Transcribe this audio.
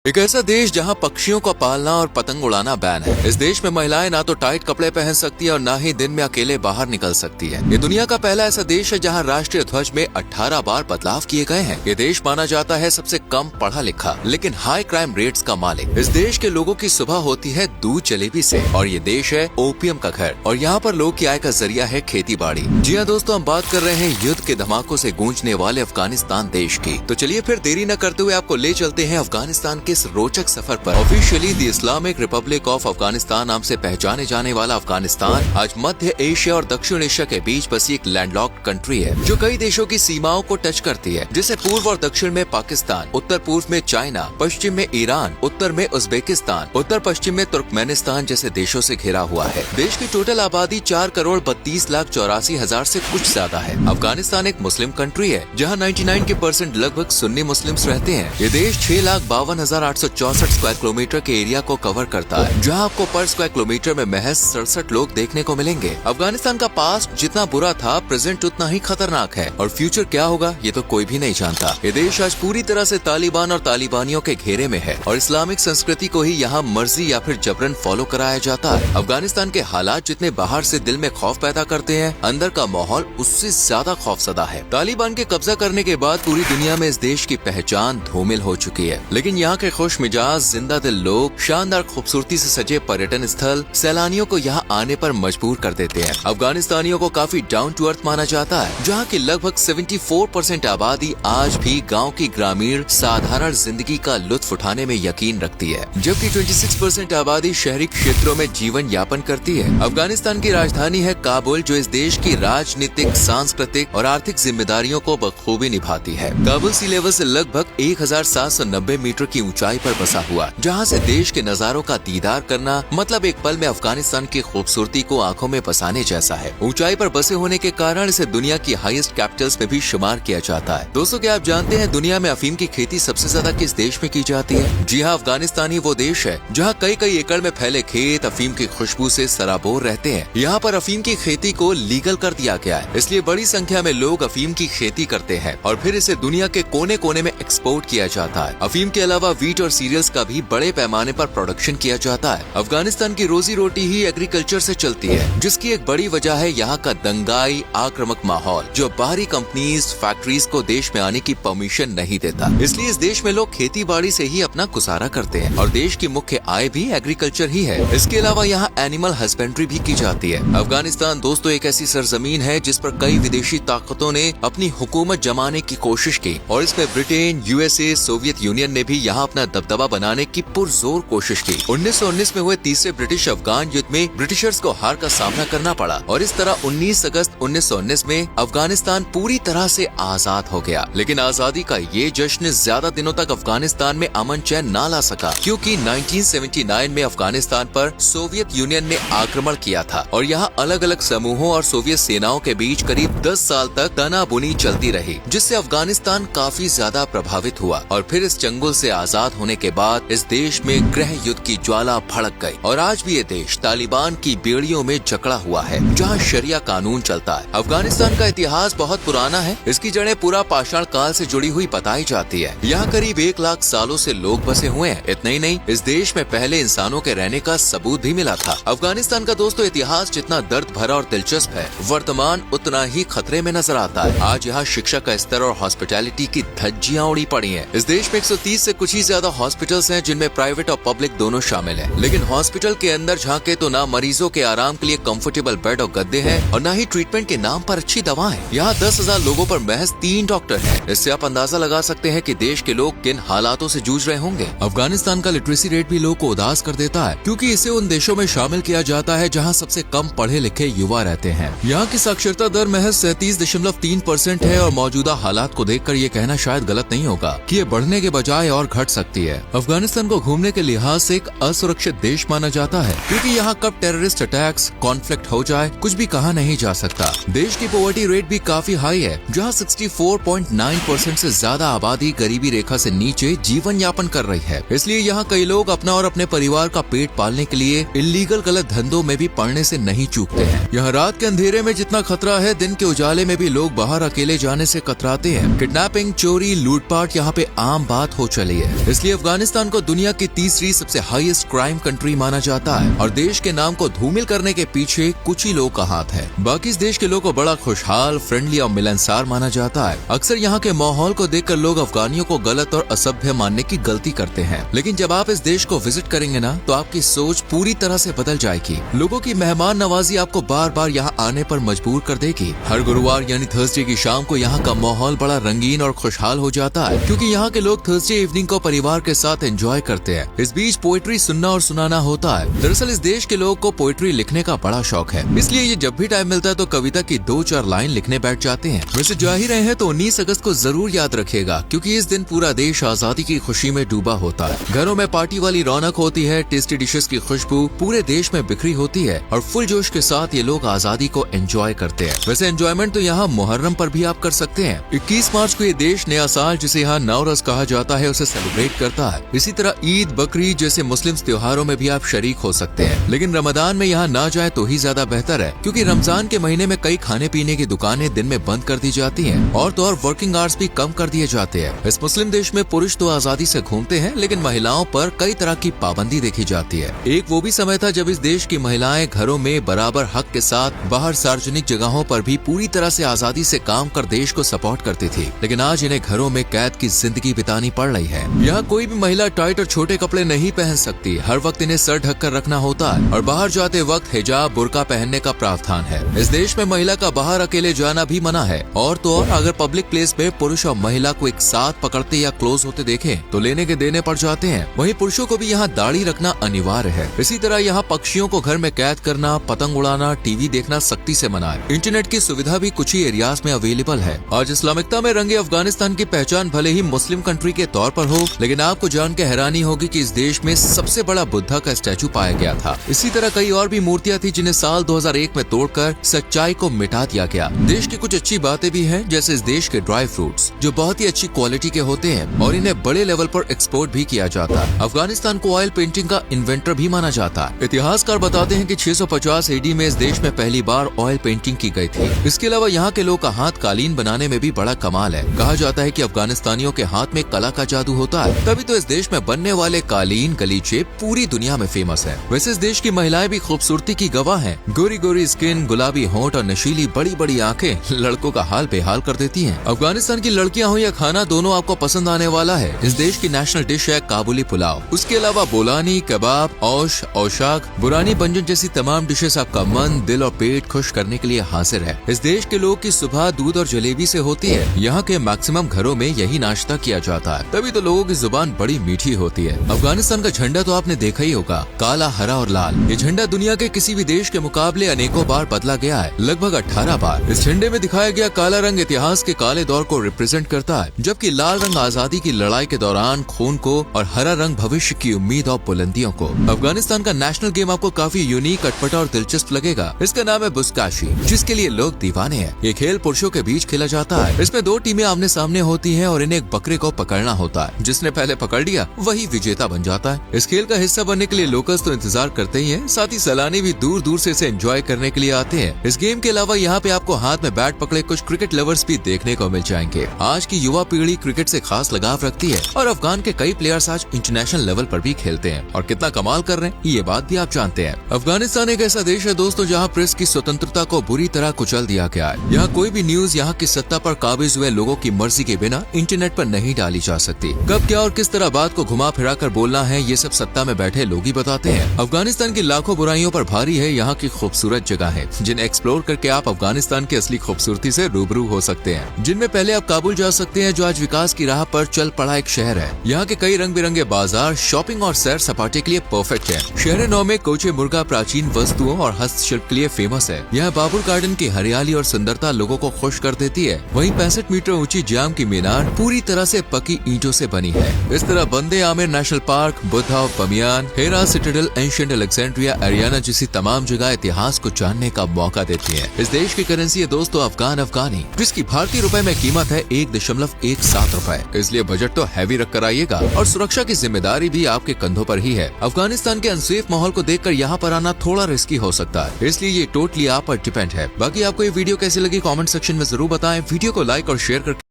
एक ऐसा देश जहां पक्षियों को पालना और पतंग उड़ाना बैन है। इस देश में महिलाएं ना तो टाइट कपड़े पहन सकती है और ना ही दिन में अकेले बाहर निकल सकती है। ये दुनिया का पहला ऐसा देश है जहां राष्ट्रीय ध्वज में 18 बार बदलाव किए गए हैं। ये देश माना जाता है सबसे कम पढ़ा लिखा लेकिन हाई क्राइम रेट्स का मालिक। इस देश के लोगों की सुबह होती है दूध जलेबी से और ये देश है ओपियम का घर और यहाँ पर लोग की आय का जरिया है खेती बाड़ी। जी हाँ दोस्तों, हम बात कर रहे हैं युद्ध के धमाकों से गूंजने वाले अफगानिस्तान देश की। तो चलिए फिर देरी न करते हुए आपको ले चलते हैं अफगानिस्तान के इस रोचक सफर पर। Officially the Islamic Republic of Afghanistan नाम से पहचाने जाने वाला अफगानिस्तान आज मध्य एशिया और दक्षिण एशिया के बीच बसी एक लैंडलॉक्ड कंट्री है जो कई देशों की सीमाओं को टच करती है, जैसे पूर्व और दक्षिण में पाकिस्तान, उत्तर पूर्व में चाइना, पश्चिम में ईरान, उत्तर में उज्बेकिस्तान, उत्तर पश्चिम में तुर्कमेनिस्तान जैसे देशों से घिरा हुआ है। देश की टोटल आबादी 4,32,84,000 से कुछ ज्यादा है। अफगानिस्तान एक मुस्लिम कंट्री है जहाँ 99% लगभग सुन्नी मुस्लिम्स रहते हैं। ये देश 6,52,864 स्क्वायर किलोमीटर के एरिया को कवर करता है, जहां आपको पर स्क्वायर किलोमीटर में महज 67 लोग देखने को मिलेंगे। अफगानिस्तान का पास्ट जितना बुरा था, प्रेजेंट उतना ही खतरनाक है और फ्यूचर क्या होगा ये तो कोई भी नहीं जानता। ये देश आज पूरी तरह से तालिबान और तालिबानियों के घेरे में है और इस्लामिक संस्कृति को ही यहाँ मर्जी या फिर जबरन फॉलो कराया जाता है। अफगानिस्तान के हालात जितने बाहर से दिल में खौफ पैदा करते हैं, अंदर का माहौल उससे ज्यादा खौफसदा है। तालिबान के कब्जा करने के बाद पूरी दुनिया में इस देश की पहचान धूमिल हो चुकी है, लेकिन यहाँ के खुश मिजाज जिंदा दिल लोग, शानदार खूबसूरती से सजे पर्यटन स्थल सैलानियों को यहाँ आने पर मजबूर कर देते हैं। अफगानिस्तानियों को काफी डाउन टू अर्थ माना जाता है, जहाँ की लगभग 74% आबादी आज भी गांव की ग्रामीण साधारण जिंदगी का लुत्फ उठाने में यकीन रखती है, जबकि 26% आबादी शहरी क्षेत्रों में जीवन यापन करती है। अफगानिस्तान की राजधानी है काबुल, जो इस देश की राजनीतिक, सांस्कृतिक और आर्थिक जिम्मेदारियों को बखूबी निभाती है। काबुल सी लेवल से लगभग 1790 मीटर की ऊंचाई पर बसा हुआ, जहां से देश के नजारों का दीदार करना मतलब एक पल में अफगानिस्तान की खूबसूरती को आंखों में बसाने जैसा है। ऊंचाई पर बसे होने के कारण इसे दुनिया की हाईएस्ट कैपिटल्स में भी शुमार किया जाता है। दोस्तों, क्या आप जानते हैं दुनिया में अफीम की खेती सबसे ज्यादा किस देश में की जाती है? जी हाँ, अफगानिस्तान ही वो देश है जहाँ कई एकड़ में फैले खेत अफीम की खुशबू से सराबोर रहते हैं। यहाँ पर अफीम की खेती को लीगल कर दिया गया है, इसलिए बड़ी संख्या में लोग अफीम की खेती करते हैं और फिर इसे दुनिया के कोने कोने में एक्सपोर्ट किया जाता है। अफीम के अलावा वीट और सीरियल्स का भी बड़े पैमाने पर प्रोडक्शन किया जाता है। अफगानिस्तान की रोजी रोटी ही एग्रीकल्चर से चलती है, जिसकी एक बड़ी वजह है यहाँ का दंगाई आक्रामक माहौल, जो बाहरी कंपनीज, फैक्ट्रीज को देश में आने की परमिशन नहीं देता। इसलिए इस देश में लोग खेती बाड़ी से ही अपना गुजारा करते हैं और देश की मुख्य आय भी एग्रीकल्चर ही है। इसके अलावा यहाँ एनिमल हस्बेंड्री भी की जाती है। अफगानिस्तान दोस्तों एक ऐसी सरजमीन है जिस पर कई विदेशी ताकतों ने अपनी हुकूमत जमाने की कोशिश की और इसमें ब्रिटेन, यूएसए, सोवियत यूनियन ने भी यहाँ अपना दबदबा बनाने की पुरजोर कोशिश की। 1919 में हुए तीसरे ब्रिटिश अफगान युद्ध में ब्रिटिशर्स को हार का सामना करना पड़ा और इस तरह 19 अगस्त 1919 में अफगानिस्तान पूरी तरह से आजाद हो गया। लेकिन आजादी का ये जश्न ज्यादा दिनों तक अफगानिस्तान में अमन चैन ना ला सका, क्योंकि 1979 में अफगानिस्तान पर सोवियत यूनियन ने आक्रमण किया था और यहाँ अलग अलग समूहों और सोवियत सेनाओं के बीच करीब 10 साल तक तनाबुनी चलती रही, जिससे अफगानिस्तान काफी ज्यादा प्रभावित हुआ और फिर इस चंगुल से आजाद होने के बाद इस देश में गृह युद्ध की ज्वाला भड़क गई और आज भी ये देश तालिबान की बेड़ियों में जकड़ा हुआ है, जहाँ शरिया कानून चलता है। अफगानिस्तान का इतिहास बहुत पुराना है, इसकी जड़ें पूरा पाषाण काल से जुड़ी हुई बताई जाती है। यहाँ करीब 1 लाख सालों से लोग बसे हुए हैं। इतना ही नहीं, इस देश में पहले इंसानों के रहने का सबूत भी मिला था। अफगानिस्तान का दोस्तों इतिहास जितना दर्द भरा और दिलचस्प है, वर्तमान उतना ही खतरे में नजर आता है। आज यहाँ शिक्षा का स्तर और हॉस्पिटैलिटी की धज्जियां उड़ी पड़ी हैं। इस देश में 130 से कुछ ही ज्यादा हॉस्पिटल्स हैं, जिनमें प्राइवेट और पब्लिक दोनों शामिल हैं। लेकिन हॉस्पिटल के अंदर झांके तो ना मरीजों के आराम के लिए कंफर्टेबल बेड और गद्दे हैं और न ही ट्रीटमेंट के नाम पर अच्छी दवाएं। यहाँ 10,000 लोगों पर महज 3 डॉक्टर हैं। इससे आप अंदाजा लगा सकते हैं कि देश के लोग किन हालातों से जूझ रहे होंगे। अफगानिस्तान का लिटरेसी रेट भी लोगों को उदास कर देता है, क्योंकि इसे उन देशों में शामिल किया जाता है जहाँ सबसे कम पढ़े लिखे युवा रहते हैं। यहाँ की साक्षरता दर महज 37.3% है और मौजूदा हालात को देखकर ये कहना शायद गलत नहीं होगा कि ये बढ़ने के बजाय और घट सकती है। अफगानिस्तान को घूमने के लिहाज से एक असुरक्षित देश माना जाता है, क्योंकि यहाँ कब टेररिस्ट अटैक्स, कॉन्फ्लिक्ट हो जाए कुछ भी कहा नहीं जा सकता। देश की पॉवर्टी रेट भी काफी हाई है, जहाँ 64.9% से ज्यादा आबादी गरीबी रेखा से नीचे जीवन यापन कर रही है। इसलिए यहाँ कई लोग अपना और अपने परिवार का पेट पालने के लिए इल्लीगल गलत धंधों में भी पड़ने से नहीं चूकते हैं। यहाँ रात के अंधेरे में जितना खतरा है, दिन के उजाले में भी लोग बाहर अकेले जाने से कतराते हैं। किडनैपिंग, चोरी, लूटपाट यहाँ पे आम बात हो चली है। इसलिए अफगानिस्तान को दुनिया की तीसरी सबसे हाईएस्ट क्राइम कंट्री माना जाता है और देश के नाम को धूमिल करने के पीछे कुछ ही लोग का हाथ है। बाकी इस देश के लोगों को बड़ा खुशहाल, फ्रेंडली और मिलनसार माना जाता है। अक्सर यहाँ के माहौल को देखकर लोग अफगानियों को गलत और असभ्य मानने की गलती करते हैं, लेकिन जब आप इस देश को विजिट करेंगे ना, तो आपकी सोच पूरी तरह से बदल जाएगी। लोगों की मेहमान नवाजी आपको बार बार यहाँ आने पर मजबूर कर देगी। हर गुरुवार यानी थर्सडे की शाम को यहाँ का माहौल बड़ा रंगीन और खुशहाल हो जाता है, क्योंकि यहाँ के लोग थर्सडे इवनिंग को परिवार के साथ एंजॉय करते हैं। इस बीच पोएट्री सुनना और सुनाना होता है। दरअसल इस देश के लोगों को पोएट्री लिखने का बड़ा शौक है, इसलिए ये जब भी टाइम मिलता है तो कविता की 2-4 लाइन लिखने बैठ जाते हैं। वैसे जा ही रहे हैं तो 19 अगस्त को जरूर याद रखिएगा, क्योंकि इस दिन पूरा देश आजादी की खुशी में डूबा होता है। घरों में पार्टी वाली रौनक होती है, टेस्टी डिशेस की खुशबू पूरे देश में बिखरी होती है और फुल जोश के साथ ये लोग आजादी को एंजॉय करते हैं। वैसे एंजॉयमेंट तो यहाँ मुहर्रम पर भी आप कर सकते हैं। 21 मार्च को ये देश नया साल, जिसे यहाँ नवरस कहा जाता है, उसे सेलिब्रेट करता है। इसी तरह ईद, बकरीद जैसे मुस्लिम त्योहारों में भी आप शरीक हो सकते हैं, लेकिन रमजान में यहाँ ना जाए तो ही ज्यादा बेहतर है, क्योंकि रमजान के महीने में कई खाने पीने की दुकानें दिन में बंद कर दी जाती हैं और तो और वर्किंग आवर्स भी कम कर दिए जाते हैं। इस मुस्लिम देश में पुरुष तो आजादी से घूमते हैं, लेकिन महिलाओं पर कई तरह की पाबंदी देखी जाती है। एक वो भी समय था जब इस देश की महिलाएं घरों में बराबर हक के साथ बाहर सार्वजनिक जगहों पर भी पूरी तरह से आजादी से काम कर देश को सपोर्ट करती थी, लेकिन आज इन्हें घरों में कैद की जिंदगी बितानी पड़ रही है। यहाँ कोई भी महिला टाइट और छोटे कपड़े नहीं पहन सकती। हर वक्त इन्हें सर ढककर रखना होता है और बाहर जाते वक्त हिजाब, बुर्का पहनने का प्रावधान है। इस देश में महिला का बाहर अकेले जाना भी मना है और तो और अगर पब्लिक प्लेस पे पुरुष और महिला को एक साथ पकड़ते या क्लोज होते देखें तो लेने के देने पड़ जाते हैं। वहीं पुरुषों को भी यहाँ दाढ़ी रखना अनिवार्य है। इसी तरह यहाँ पक्षियों को घर में कैद करना, पतंग उड़ाना, टीवी देखना सख्ती से मना है। इंटरनेट की सुविधा भी कुछ ही एरियाज में अवेलेबल है। आज इस्लामिकता में रंगे अफगानिस्तान की पहचान भले ही मुस्लिम कंट्री के तौर पर हो, लेकिन आपको जान के हैरानी होगी कि इस देश में सबसे बड़ा बुद्धा का स्टैचू पाया गया था। इसी तरह कई और भी मूर्तियां थी जिन्हें साल 2001 में तोड़कर सच्चाई को मिटा दिया गया। देश की कुछ अच्छी बातें भी हैं, जैसे इस देश के ड्राई फ्रूट्स जो बहुत ही अच्छी क्वालिटी के होते हैं और इन्हें बड़े लेवल पर एक्सपोर्ट भी किया जाता है। अफगानिस्तान को ऑयल पेंटिंग का इन्वेंटर भी माना जाता है। इतिहासकार बताते हैं कि 650 AD में इस देश में पहली बार ऑयल पेंटिंग की गई थी। इसके अलावा यहाँ के लोग का हाथ कालीन बनाने में भी बड़ा कमाल है। कहा जाता है कि अफगानिस्तानियों के हाथ में कला का जादू होता है, तभी तो इस देश में बनने वाले कालीन गलीचे पूरी दुनिया में फेमस है। वैसे इस देश की महिलाएं भी खूबसूरती की गवाह हैं। गोरी गोरी स्किन, गुलाबी होंठ और नशीली बड़ी बड़ी आंखें लड़कों का हाल बेहाल कर देती हैं। अफगानिस्तान की लड़कियां हो या खाना, दोनों आपको पसंद आने वाला है। इस देश की नेशनल डिश है काबुली पुलाव। उसके अलावा बोलानी, कबाब, औश, औशाक, बुरानी व्यंजन जैसी तमाम डिशेस आपका मन, दिल और पेट खुश करने के लिए हाजिर है। इस देश के लोग की सुबह दूध और जलेबी से होती है। यहाँ के मैक्सिमम घरों में यही नाश्ता किया जाता है, तभी तो लोगों की जुबान बड़ी मीठी होती है। अफगानिस्तान का झंडा तो आपने देखा ही होगा, काला, हरा और लाल। ये झंडा दुनिया के किसी भी देश के मुकाबले अनेकों बार बदला गया है, लगभग 18 बार। इस झंडे में दिखाया गया काला रंग इतिहास के काले दौर को रिप्रेजेंट करता है, जबकि लाल रंग आजादी की लड़ाई के दौरान खून को और हरा रंग भविष्य की उम्मीद और बुलंदियों को। अफगानिस्तान का नेशनल गेम आपको काफी यूनिक, अटपटा और दिलचस्प लगेगा। इसका नाम है बुस्काशी, जिसके लिए लोग दीवाने हैं। ये खेल पुरुषों के बीच खेला जाता है। इसमें 2 टीमें आमने सामने होती हैं और इन्हें एक बकरे को पकड़ना होता है। जिसने पहले पकड़ लिया वही विजेता बन जाता है। इस खेल का हिस्सा बनने के लिए लोकल्स तो इंतजार करते ही हैं, साथ ही सैलानी भी दूर दूर से इसे एंजॉय करने के लिए आते हैं। इस गेम के अलावा यहाँ पे आपको हाथ में बैट पकड़े कुछ क्रिकेट लवर्स भी देखने को मिल जाएंगे। आज की युवा पीढ़ी क्रिकेट से खास लगाव रखती है और अफगान के कई प्लेयर्स आज इंटरनेशनल लेवल पर भी खेलते हैं और कितना कमाल कर रहे हैं ये बात भी आप जानते हैं। अफगानिस्तान एक ऐसा देश है दोस्तों जहाँ प्रेस की स्वतंत्रता को बुरी तरह कुचल दिया गया है। यहाँ कोई भी न्यूज यहाँ की सत्ता पर काबिज हुए लोगों की मर्जी के बिना इंटरनेट पर नहीं डाली जा सकती। कब क्या और किस तरह बात को घुमा फिरा कर बोलना है ये सब सत्ता में बैठे लोग ही बताते हैं। अफगानिस्तान की लाखों बुराइयों पर भारी है यहाँ की खूबसूरत जगह है, जिन्हें एक्सप्लोर करके आप अफगानिस्तान की असली खूबसूरती से रूबरू हो सकते हैं। जिनमें पहले आप काबुल जा सकते हैं, जो आज विकास की राह पर चल पड़ा एक शहर है। यहाँ के कई रंग बिरंगे बाजार शॉपिंग और सैर सपाटे के लिए परफेक्ट है। शहर 9 में कोचे मुर्गा प्राचीन वस्तुओं और हस्तशिल्प के लिए फेमस है। यहाँ बाबुर गार्डन की हरियाली और सुंदरता लोगों को खुश कर देती है। वहीं 65 मीटर ऊंची जाम की मीनार पूरी तरह से पक्की ईंटों से बनी है। इस तरह बंदे आमिर नेशनल पार्क, बुद्धा और Bamiyan, Herat citadel, ancient Alexandria, Ariana जैसी तमाम जगह इतिहास को जानने का मौका देती है। इस देश की करेंसी है दोस्तों अफगानी, जिसकी भारतीय रुपए में कीमत है 1.17 रुपए। इसलिए बजट तो हैवी रख कर आइएगा और सुरक्षा की जिम्मेदारी भी आपके कंधों पर ही है। अफगानिस्तान के अनसेफ माहौल को देखकर यहाँ पर आना थोड़ा रिस्की हो सकता है, इसलिए ये टोटली आप पर डिपेंड है। बाकी आपको ये वीडियो कैसी लगी कमेंट सेक्शन में जरूर बताएं। वीडियो को लाइक और शेयर करके